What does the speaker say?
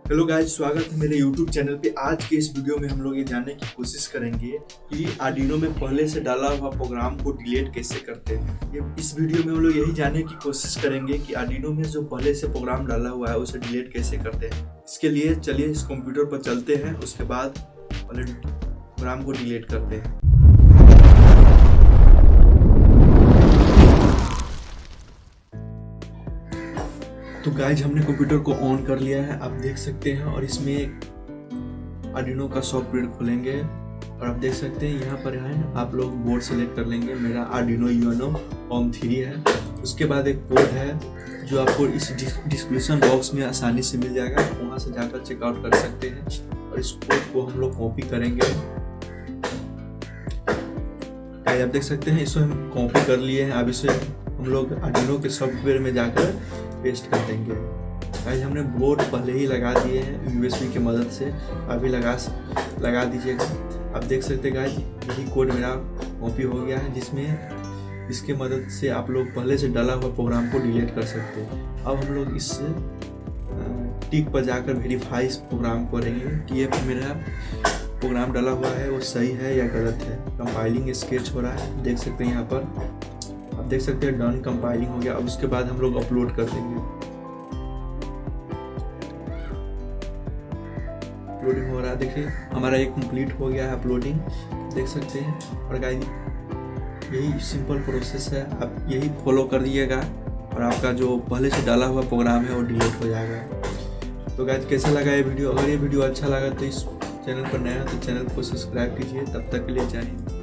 Hello guys, स्वागत है मेरे YouTube चैनल पे। आज के इस वीडियो में हम लोग ये जानने की कोशिश करेंगे कि आर्डिनो में पहले से डाला हुआ प्रोग्राम को डिलीट कैसे करते हैं। इस वीडियो में हम लोग यही जानने की कोशिश करेंगे कि आर्डिनो में जो पहले से प्रोग्राम डाला हुआ है उसे डिलीट कैसे करते हैं। इसके लिए चलिए इस कंप्यूटर पर चलते हैं, उसके बाद पहले प्रोग्राम को डिलीट करते हैं। तो गाइज हमने कंप्यूटर को ऑन कर लिया है, आप देख सकते हैं। और इसमें एक आर्डिनो का सॉफ्टवेयर खोलेंगे और आप देख सकते हैं यहाँ पर है आप लोग बोर्ड सेलेक्ट कर लेंगे। मेरा आर्डिनो यूएनओ OM3 है। उसके बाद एक कोड है जो आपको इस डिस्क्रिप्शन बॉक्स में आसानी से मिल जाएगा, वहाँ से जाकर चेकआउट कर सकते हैं। और इस कोड को हम लोग कॉपी करेंगे। आप देख सकते हैं इसे हम कॉपी कर लिए हैं। अब इसे हम लोग आर्डिनो के सॉफ्टवेयर में जाकर पेस्ट कर देंगे। गाइस हमने बोर्ड पहले ही लगा दिए हैं USB की मदद से, अभी लगा दीजिएगा। आप देख सकते हैं गाइस यही कोड मेरा कॉपी हो गया है, जिसमें इसके मदद से आप लोग पहले से डाला हुआ प्रोग्राम को डिलीट कर सकते हैं। अब हम लोग इस टिक पर जाकर वेरीफाई इस प्रोग्राम को करेंगे कि ये मेरा प्रोग्राम डाला हुआ है वो सही है या गलत है। कंपाइलिंग स्केच हो रहा है, देख सकते हैं यहाँ पर। आप देख सकते हैं डन कंपाइलिंग हो गया। अब उसके बाद हम लोग अपलोड कर देंगे। अपलोडिंग हो रहा है, देखिए हमारा ये कंप्लीट हो गया है अपलोडिंग, देख सकते हैं। और गाइस यही सिंपल प्रोसेस है, आप यही फॉलो कर दिएगा और आपका जो पहले से डाला हुआ प्रोग्राम है वो डिलीट हो जाएगा। तो गाइस कैसा लगा ये वीडियो? अगर ये वीडियो अच्छा लगा तो इस चैनल पर नया तो चैनल को सब्सक्राइब कीजिए। तब तक के लिए जय हिंद।